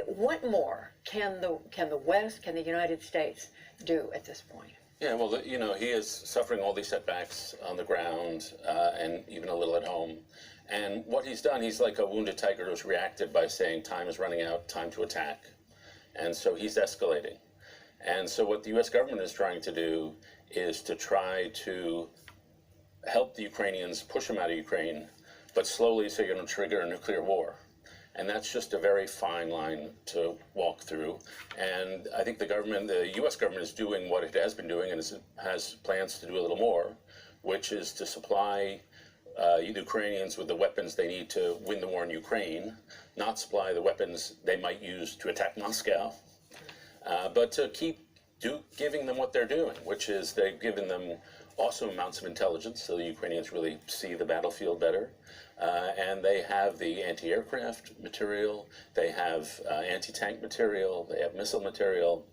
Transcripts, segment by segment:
what more can the West, can the United States do at this point? Yeah, well, you know, he is suffering all these setbacks on the ground and even a little at home. And what he's done, he's like a wounded tiger who's reacted by saying time is running out, time to attack. And so he's escalating. And so what the U.S. government is trying to do is to try to help the Ukrainians push them out of Ukraine, but slowly so you're going to trigger a nuclear war. And that's just a very fine line to walk through. And I think the government, the U.S. government, is doing what it has been doing and has plans to do a little more, which is to supply the Ukrainians with the weapons they need to win the war in Ukraine, not supply the weapons they might use to attack Moscow, but to keep giving them what they're doing, which is they've given them awesome amounts of intelligence so the Ukrainians really see the battlefield better. And they have the anti-aircraft material, they have anti-tank material, they have missile material,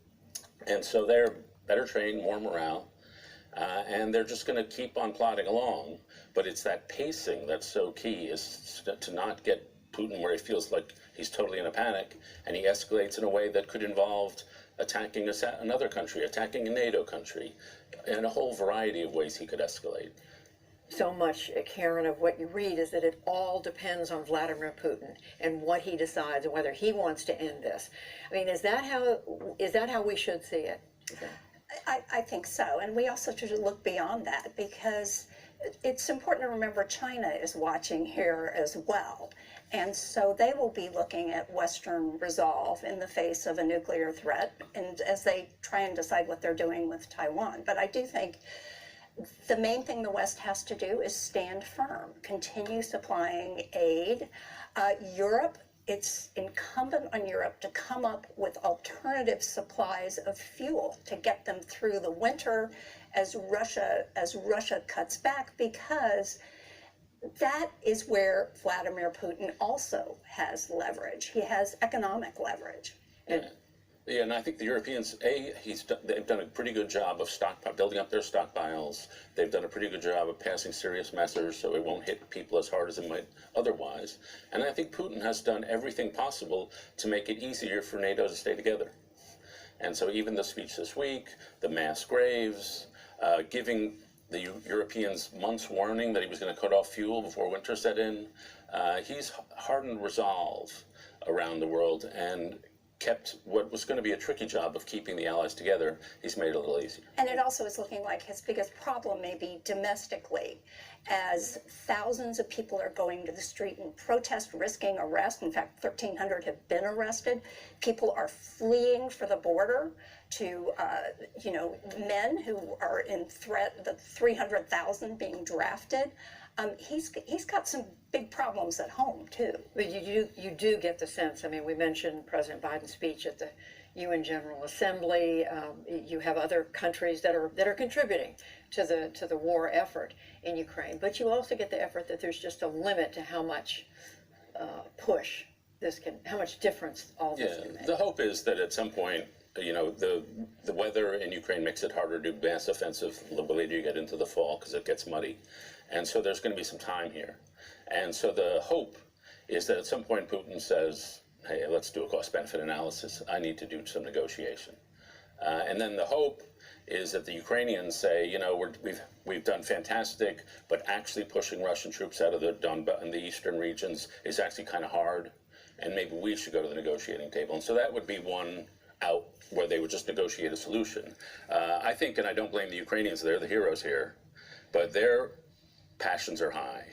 and so they're better trained, more morale, and they're just going to keep on plodding along. But it's that pacing that's so key, is to not get Putin where he feels like he's totally in a panic, and he escalates in a way that could involve attacking another country, attacking a NATO country, and a whole variety of ways he could escalate. So much, Karen, of what you read is that it all depends on Vladimir Putin and what he decides and whether he wants to end this. I mean, is that how we should see it? I think so, and we also should look beyond that, because it's important to remember China is watching here as well. And so they will be looking at Western resolve in the face of a nuclear threat, and as they try and decide what they're doing with Taiwan. But I do think the main thing the West has to do is stand firm, continue supplying aid. Europe, it's incumbent on Europe to come up with alternative supplies of fuel to get them through the winter as Russia cuts back, because that is where Vladimir Putin also has leverage. He has economic leverage. Yeah, and I think the Europeans, they've done a pretty good job of building up their stockpiles. They've done a pretty good job of passing serious measures so it won't hit people as hard as it might otherwise. And I think Putin has done everything possible to make it easier for NATO to stay together. And so even the speech this week, the mass graves, giving the Europeans months warning that he was going to cut off fuel before winter set in, he's hardened resolve around the world and kept what was going to be a tricky job of keeping the Allies together, he's made it a little easier. And it also is looking like his biggest problem may be domestically, as thousands of people are going to the street in protest, risking arrest. In fact, 1,300 have been arrested. People are fleeing for the border to, men who are in threat, the 300,000 being drafted. He's got some big problems at home too. But you do get the sense. I mean, we mentioned President Biden's speech at the UN General Assembly. You have other countries that are contributing to the war effort in Ukraine. But you also get the effort that there's just a limit to how much push this can, how much difference all this can make. The hope is that at some point, you know, the weather in Ukraine makes it harder to do mass offensive the later you get into the fall because it gets muddy. And so there's going to be some time here. And so the hope is that at some point Putin says, hey, let's do a cost-benefit analysis. I need to do some negotiation. And then the hope is that the Ukrainians say, you know, we've done fantastic, but actually pushing Russian troops out of the Donbass and the eastern regions is actually kind of hard, and maybe we should go to the negotiating table. And so that would be one out where they would just negotiate a solution. I think, and I don't blame the Ukrainians, they're the heroes here, but their passions are high.